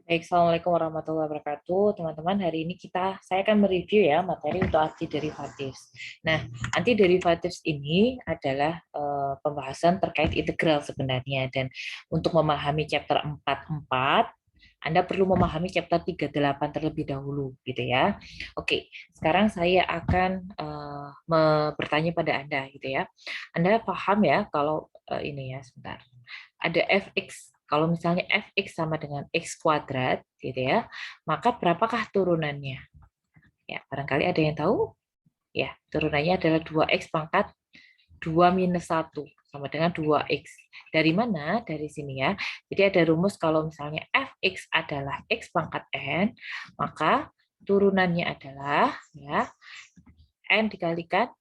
Baik, Assalamualaikum warahmatullahi wabarakatuh. Teman-teman, hari ini saya akan mereview ya materi untuk antiderivatif. Nah, antiderivatif ini adalah pembahasan terkait integral sebenarnya. Dan untuk memahami chapter 44, Anda perlu memahami chapter 38 terlebih dahulu, gitu ya. Oke, sekarang saya akan bertanya pada Anda, gitu ya. Anda paham ya kalau ini ya, sebentar. Ada fx. Kalau misalnya fx sama dengan x kuadrat, gitu ya, maka berapakah turunannya? Ya, barangkali ada yang tahu? Ya, turunannya adalah 2x pangkat 2 minus 1 sama dengan 2x. Dari mana? Dari sini ya. Jadi ada rumus kalau misalnya fx adalah x pangkat n, maka turunannya adalah ya n dikalikan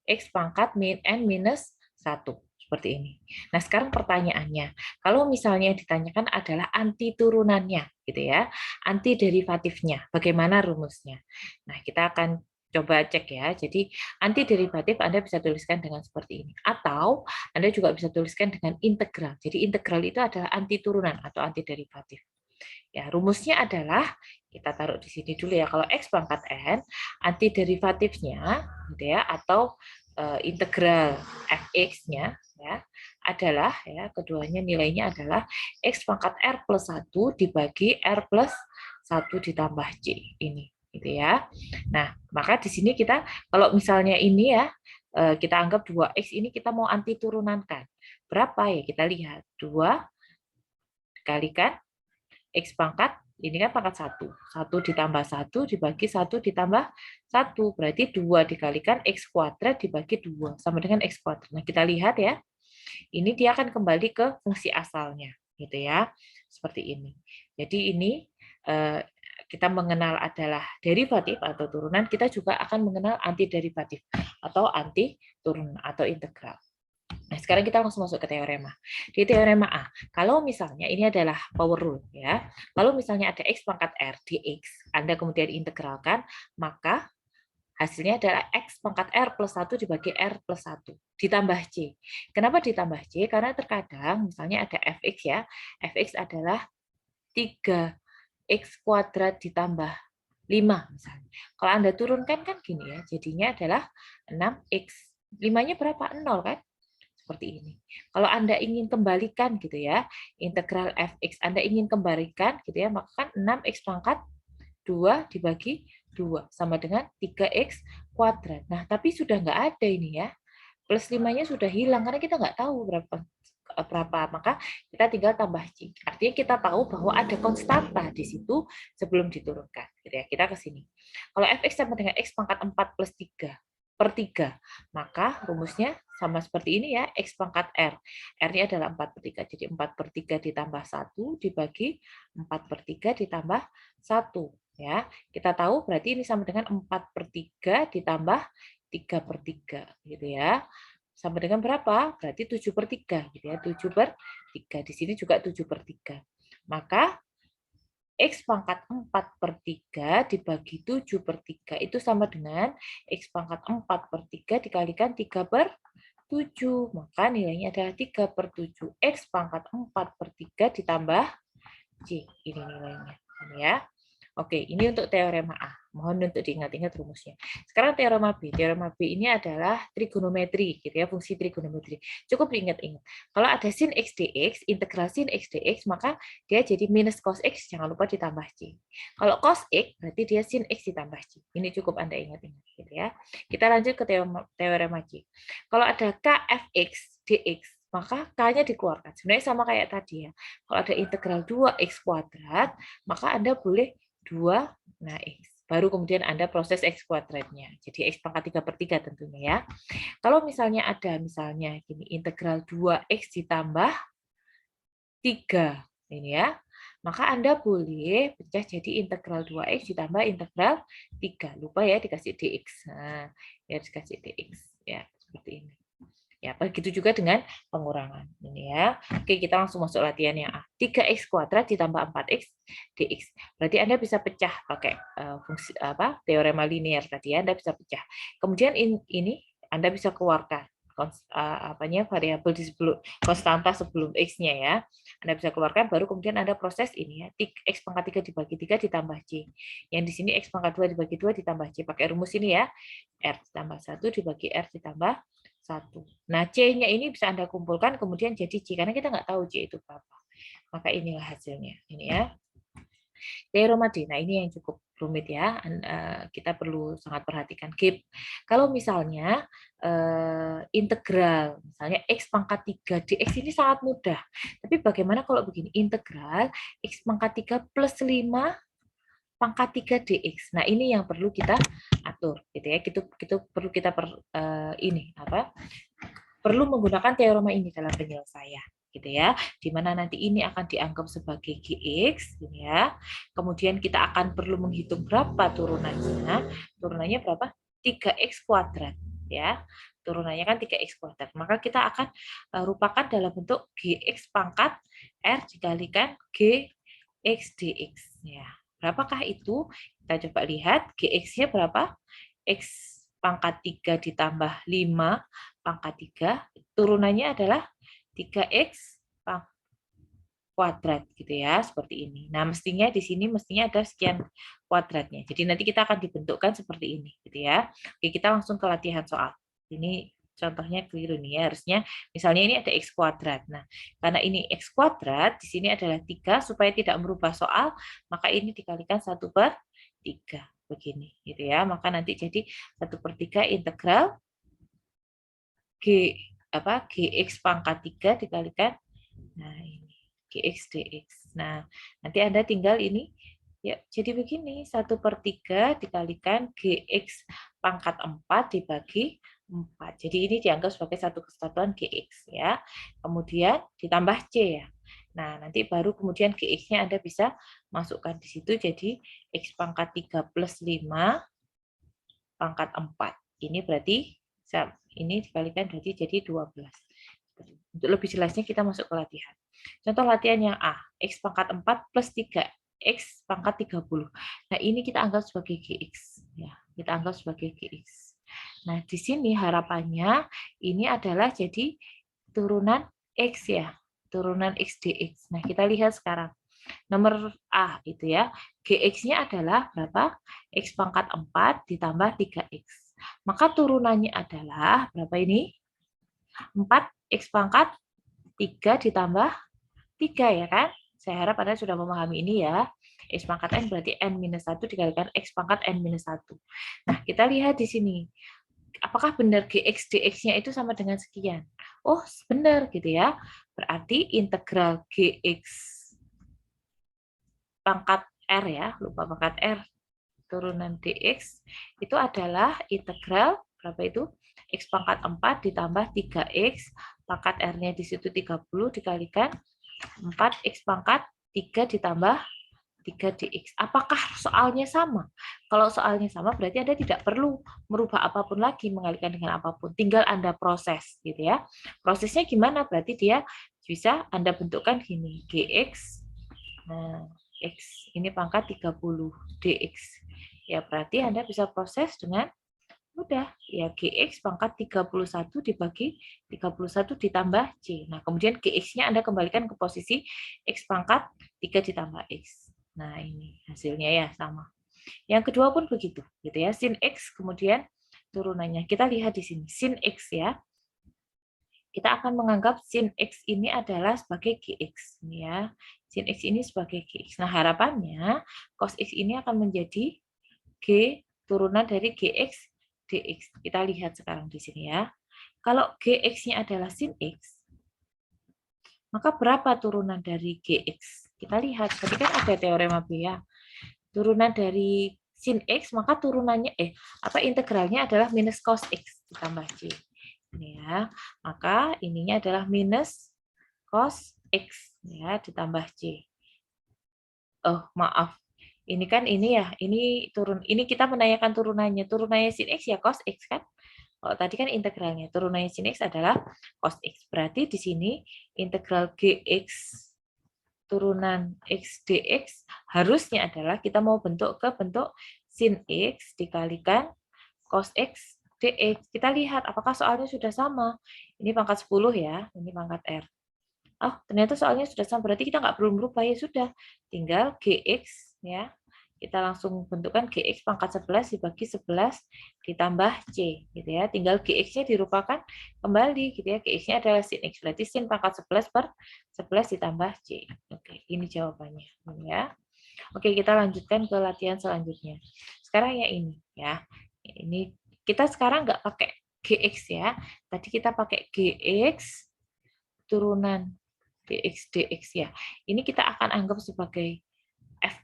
X pangkat N minus 1. Seperti ini. Nah, sekarang pertanyaannya, kalau misalnya ditanyakan adalah anti turunannya, gitu ya, anti derivatifnya, bagaimana rumusnya? Nah, kita akan coba cek ya. Jadi, anti derivatif Anda bisa tuliskan dengan seperti ini. Atau Anda juga bisa tuliskan dengan integral. Jadi, integral itu adalah anti turunan atau anti derivatif. Ya, rumusnya adalah kita taruh di sini dulu ya. Kalau x pangkat n, anti derivatifnya gitu ya, atau integral fx-nya ya adalah ya keduanya nilainya adalah x pangkat r plus 1 dibagi r plus 1 ditambah c ini gitu ya. Nah, maka di sini kita kalau misalnya ini ya kita anggap 2x ini kita mau anti turunankan. Berapa ya? Kita lihat 2 dikalikan X pangkat, ini kan pangkat 1. 1 ditambah 1 dibagi 1 ditambah 1. Berarti 2 dikalikan X kuadrat dibagi 2. Sama dengan X kuadrat. Nah, kita lihat ya. Ini dia akan kembali ke fungsi asalnya. Gitu ya. Seperti ini. Jadi ini kita mengenal adalah derivatif atau turunan, kita juga akan mengenal antiderivatif atau anti turunan atau integral. Nah, sekarang kita langsung masuk ke teorema. Di teorema A, kalau misalnya ini adalah power rule ya. Kalau misalnya ada x pangkat r dx, Anda kemudian integralkan, maka hasilnya adalah x pangkat r plus 1 dibagi r plus 1 ditambah c. Kenapa ditambah c? Karena terkadang misalnya ada fx ya. Fx adalah 3x kuadrat ditambah 5 misalnya. Kalau Anda turunkan kan gini ya, jadinya adalah 6x. 5-nya berapa? 0 kan? Seperti ini. Kalau Anda ingin kembalikan gitu ya, integral fx Anda ingin kembalikan gitu ya, maka kan 6x pangkat 2 dibagi 2 sama dengan 3x kuadrat. Nah, tapi sudah nggak ada ini ya. Plus 5-nya sudah hilang karena kita nggak tahu berapa, maka kita tinggal tambah c. Artinya kita tahu bahwa ada konstanta di situ sebelum diturunkan. Gitu ya. Kita ke sini. Kalau fx sama dengan x pangkat 4 plus 3 per 3, maka rumusnya sama seperti ini ya, x pangkat r. R-nya adalah 4 per 3, jadi 4 per 3 ditambah 1 dibagi 4 per 3 ditambah 1. Ya, kita tahu berarti ini sama dengan 4 per 3 ditambah 3 per 3 gitu ya. Sama dengan berapa? Berarti 7 per 3 gitu ya. 7 per 3. Di sini juga 7 per 3. Maka X pangkat 4 per 3 dibagi 7 per 3 itu sama dengan X pangkat 4 per 3 dikalikan 3 per 7. Maka nilainya adalah 3 per 7. X pangkat 4 per 3 ditambah C. Ini nilainya. Ini ya. Oke, ini untuk teorema A. Mohon untuk diingat-ingat rumusnya. Sekarang teorema B. Teorema B ini adalah trigonometri, gitu ya, fungsi trigonometri. Cukup diingat-ingat. Kalau ada sin x dx, integral sin x dx, maka dia jadi minus cos x, jangan lupa ditambah c. Kalau cos x, berarti dia sin x ditambah c. Ini cukup Anda ingat-ingat, gitu ya. Kita lanjut ke teorema C. Kalau ada kfx dx, maka k-nya dikeluarkan. Sebenarnya sama kayak tadi ya. Kalau ada integral 2x kuadrat, maka Anda boleh 2, nah X. Baru kemudian Anda proses X kuadratnya. Jadi X pangkat 3 per 3 tentunya ya. Kalau misalnya ada, misalnya gini, integral 2X ditambah 3. Ini ya. Maka Anda boleh pecah jadi integral 2X ditambah integral 3. Lupa ya dikasih dx. Nah, ya dikasih dx. Ya, seperti ini. Ya, begitu juga dengan pengurangan. Ini ya. Oke, kita langsung masuk latihan yang A. 3x kuadrat ditambah 4x dx. Berarti Anda bisa pecah pakai fungsi teorema linear tadi ya. Anda bisa pecah. Kemudian ini Anda bisa keluarkan. variabel di sebelum konstanta sebelum X-nya ya. Anda bisa keluarkan, baru kemudian ada proses ini ya, X pangkat 3 dibagi 3 ditambah C. Yang di sini X pangkat 2 dibagi 2 ditambah C. Pakai rumus ini ya, R ditambah 1 dibagi R ditambah 1. Nah, C-nya ini bisa Anda kumpulkan, kemudian jadi C, karena kita nggak tahu C itu berapa. Maka inilah hasilnya. Ini ya. Teorema D. Nah, ini yang cukup rumit ya. Kita perlu sangat perhatikan. Kalau misalnya integral, misalnya X pangkat 3 dx ini sangat mudah. Tapi bagaimana kalau begini? Integral X pangkat 3 plus 5 pangkat 3 dx. Nah, ini yang perlu kita atur, gitu ya. Itu perlu kita perlu menggunakan teorema ini dalam penyelesaian, gitu ya. Di mana nanti ini akan dianggap sebagai gx, gitu ya. Kemudian kita akan perlu menghitung berapa turunannya. Turunannya berapa? 3x kuadrat, ya. Turunannya kan 3x kuadrat. Maka kita akan rupakan dalam bentuk gx pangkat r dikalikan gx dx, ya. Berapakah itu? Kita coba lihat gx-nya berapa? X pangkat 3 ditambah 5 pangkat 3, turunannya adalah 3x kuadrat, gitu ya, seperti ini. Nah, mestinya di sini ada sekian kuadratnya. Jadi nanti kita akan dibentukkan seperti ini, gitu ya. Oke, kita langsung ke latihan soal. Ini contohnya keliru nih ya, harusnya misalnya ini ada x kuadrat. Nah, karena ini x kuadrat, di sini adalah 3, supaya tidak merubah soal, maka ini dikalikan 1/3. Begini, gitu ya. Maka nanti jadi 1/3 integral gx pangkat 3 dikalikan, nah ini gx dx. Nah, nanti Anda tinggal ini ya, jadi begini, 1/3 dikalikan gx pangkat 4 dibagi 4. Jadi ini dianggap sebagai satu kesatuan gx ya. Kemudian ditambah c ya. Nah, nanti baru kemudian gx-nya Anda bisa masukkan di situ, jadi x pangkat 3 plus 5 pangkat 4. Ini berarti ini dikalikan berarti jadi 12. Untuk lebih jelasnya kita masuk ke latihan. Contoh latihan yang A, x pangkat 4 plus 3, x pangkat 30. Nah, ini kita anggap sebagai gx. Ya, kita anggap sebagai gx. Nah, di sini harapannya ini adalah jadi turunan x ya, turunan x dx. Nah, kita lihat sekarang. Nomor A itu ya, gx-nya adalah berapa? X pangkat 4 ditambah 3x. Maka turunannya adalah berapa ini? 4x pangkat 3 ditambah 3 ya kan? Saya harap Anda sudah memahami ini ya. X pangkat N berarti N-1 dikalikan X pangkat N-1. Nah, kita lihat di sini. Apakah benar gx dx-nya itu sama dengan sekian? Oh, benar gitu ya. Berarti integral gx pangkat R ya, lupa pangkat R, turunan dx, itu adalah integral, berapa itu? X pangkat 4 ditambah 3x, pangkat R-nya di situ 30, dikalikan 4x pangkat 3 ditambah 3 dx. Apakah soalnya sama? Kalau soalnya sama, berarti Anda tidak perlu merubah apapun lagi, mengalihkan dengan apapun. Tinggal Anda proses, gitu ya. Prosesnya gimana? Berarti dia bisa Anda bentukkan gini, gx, nah, X ini pangkat 30 dx. Ya, berarti Anda bisa proses dengan mudah. Ya, gx pangkat 31 dibagi 31 ditambah c. Nah, kemudian gx-nya Anda kembalikan ke posisi x pangkat 3 ditambah x. Nah, ini hasilnya ya sama. Yang kedua pun begitu, gitu ya. Sin x kemudian turunannya. Kita lihat di sini sin x ya. Kita akan menganggap sin x ini adalah sebagai gx, ya. Sin x ini sebagai gx. Nah, harapannya cos x ini akan menjadi g turunan dari gx dx. Kita lihat sekarang di sini ya. Kalau gx-nya adalah sin x, maka berapa turunan dari gx? Kita lihat, tadi kan ada teorema B ya. Turunan dari sin x, maka turunannya integralnya adalah minus cos x ditambah c. Ini ya, maka ininya adalah minus cos x ya ditambah c. Oh, maaf. Ini kan ini ya, ini turun. Ini kita menanyakan turunannya. Turunannya sin x ya cos x kan? Oh, tadi kan integralnya. Turunannya sin x adalah cos x. Berarti di sini integral gx turunan x dx harusnya adalah kita mau bentuk ke bentuk sin x dikalikan cos x dx. Kita lihat apakah soalnya sudah sama. Ini pangkat 10 ya, ini pangkat r. Oh, ternyata soalnya sudah sama, berarti kita nggak perlu merubah, ya sudah. Tinggal gx, ya. Kita langsung bentukkan gx pangkat 11 dibagi 11 ditambah c, gitu ya. Tinggal gx-nya dirupakan kembali, gitu ya. Gx-nya adalah sin x, berarti sin pangkat 11 per 11 ditambah c. Oke, ini jawabannya, ya. Oke, kita lanjutkan ke latihan selanjutnya. Sekarang ya ini, ya. Ini kita sekarang nggak pakai gx ya. Tadi kita pakai gx turunan dx dx ya. Ini kita akan anggap sebagai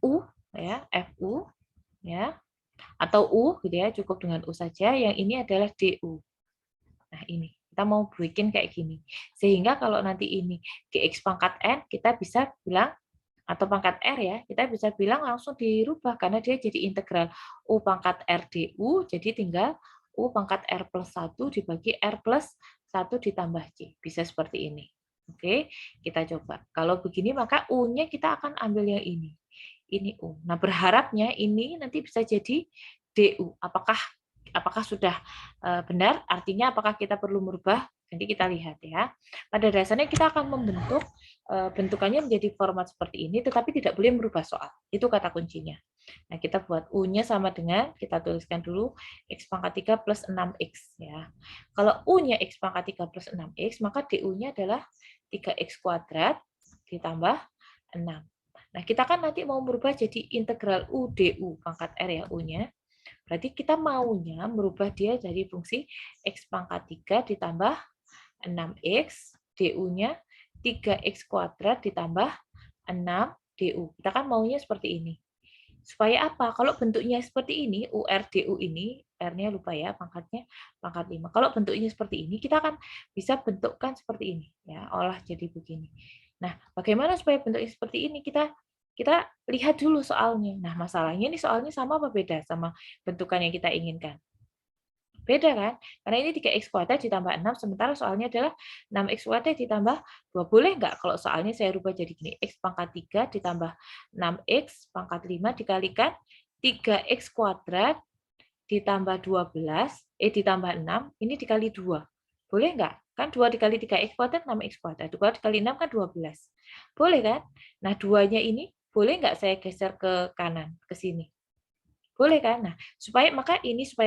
fu ya, fu ya, atau u gitu ya, cukup dengan u saja. Yang ini adalah du. Nah, ini kita mau bikin kayak gini. Sehingga kalau nanti ini gx pangkat n, kita bisa bilang, atau pangkat r ya, kita bisa bilang langsung dirubah karena dia jadi integral u pangkat r du, jadi tinggal u pangkat r plus 1 dibagi r plus 1 ditambah c. Bisa seperti ini. Oke, kita coba. Kalau begini maka u-nya kita akan ambil yang ini. Ini u. Nah, berharapnya ini nanti bisa jadi du. Apakah sudah benar? Artinya apakah kita perlu merubah? Nanti kita lihat ya. Pada dasarnya kita akan membentuk bentukannya menjadi format seperti ini, tetapi tidak boleh merubah soal. Itu kata kuncinya. Nah, kita buat u-nya sama dengan, kita tuliskan dulu x pangkat 3 plus 6x ya. Kalau u-nya x pangkat 3 plus 6x, maka du-nya adalah 3x kuadrat ditambah 6. Nah, kita kan nanti mau merubah jadi integral u du pangkat r ya, u-nya. Berarti kita maunya merubah dia dari fungsi x pangkat 3 ditambah 6x, du-nya 3x kuadrat ditambah 6 du. Kita kan maunya seperti ini. Supaya apa? Kalau bentuknya seperti ini, UR DU ini, R-nya lupa ya, pangkatnya pangkat 5. Kalau bentuknya seperti ini, kita akan bisa bentukkan seperti ini. Ya, olah jadi begini. Nah, bagaimana supaya bentuknya seperti ini? Kita lihat dulu soalnya. Nah, masalahnya ini soalnya sama apa beda sama bentukan yang kita inginkan? Beda kan? Karena ini 3x kuadrat ditambah 6, sementara soalnya adalah 6x kuadrat ditambah 2. Boleh nggak kalau soalnya saya rubah jadi gini, x pangkat 3 ditambah 6x pangkat 5 dikalikan 3x kuadrat ditambah 12, ditambah 6, ini dikali 2. Boleh nggak? Kan 2 dikali 3x kuadrat, 6x kuadrat. 2 dikali 6 kan 12. Boleh kan? Nah, 2-nya ini boleh nggak saya geser ke kanan, ke sini? Boleh kan? Nah, supaya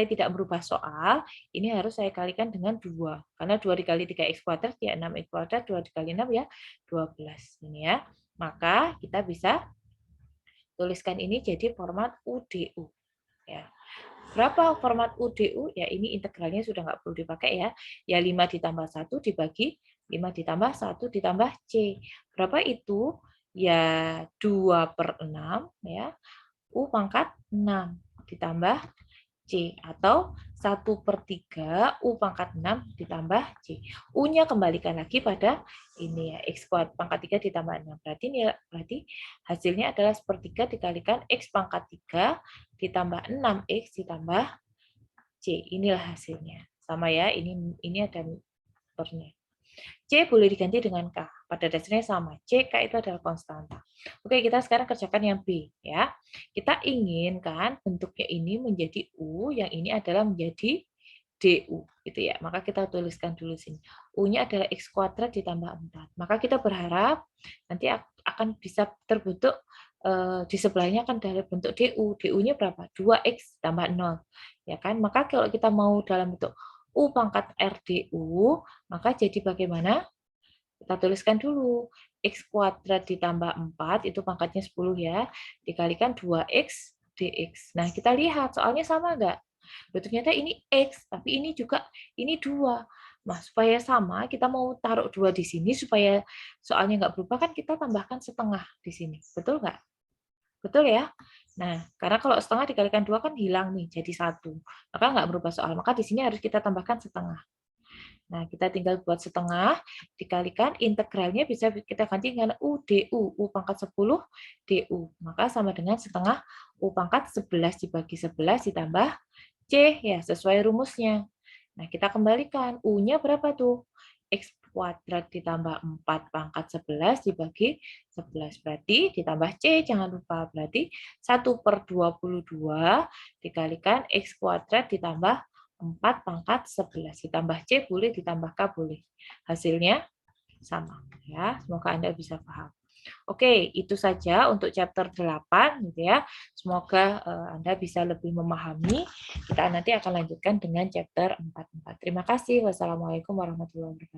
tidak merubah soal, ini harus saya kalikan dengan 2. Karena 2 dikali 3x kuadrat ya 6x kuadrat, 2 dikali 6 ya 12. Ini ya. Maka kita bisa tuliskan ini jadi format UDU. Ya. Berapa format UDU? Ya ini integralnya sudah nggak perlu dipakai ya. Ya 5 ditambah 1 dibagi 5 ditambah 1 ditambah C. Berapa itu? Ya 2/6 ya. U pangkat 6 ditambah C, atau 1/3 U pangkat 6 ditambah C. U-nya kembalikan lagi pada ini ya, X kuadrat pangkat 3 ditambah 6. Berarti hasilnya adalah 1/3 dikalikan X pangkat 3 ditambah 6X ditambah C. Inilah hasilnya. Sama ya, ini ada pernya. C boleh diganti dengan K. Pada dasarnya sama. C, K itu adalah konstanta. Oke, kita sekarang kerjakan yang B. Ya. Kita inginkan bentuknya ini menjadi U, yang ini adalah menjadi DU. Gitu ya. Maka kita tuliskan dulu sini. U-nya adalah X kuadrat ditambah 4. Maka kita berharap nanti akan bisa terbentuk di sebelahnya akan dari bentuk DU. DU-nya berapa? 2X tambah 0. Ya kan? Maka kalau kita mau dalam bentuk U pangkat RDU, maka jadi bagaimana? Kita tuliskan dulu. X kuadrat ditambah 4, itu pangkatnya 10 ya, dikalikan 2X dx. Nah, kita lihat soalnya sama nggak? Ternyata ini X, tapi ini juga, ini 2. Nah, supaya sama, kita mau taruh 2 di sini, supaya soalnya nggak berubah, kan kita tambahkan setengah di sini. Betul nggak? Betul ya? Nah, karena kalau setengah dikalikan 2 kan hilang nih, jadi 1. Maka nggak berubah soal. Maka di sini harus kita tambahkan setengah. Nah, kita tinggal buat setengah, dikalikan integralnya bisa kita ganti dengan U DU. U pangkat 10 DU. Maka sama dengan setengah U pangkat 11 dibagi 11 ditambah C, ya sesuai rumusnya. Nah, kita kembalikan. U-nya berapa tuh? X kuadrat ditambah 4 pangkat 11 dibagi 11. Berarti ditambah C, jangan lupa. Berarti 1/22 dikalikan X kuadrat ditambah 4 pangkat 11. Ditambah C boleh, ditambah K boleh. Hasilnya sama. Ya, semoga Anda bisa paham. Oke, itu saja untuk chapter 8 gitu ya. Semoga Anda bisa lebih memahami. Kita nanti akan lanjutkan dengan chapter 4. Terima kasih. Wassalamualaikum warahmatullahi wabarakatuh.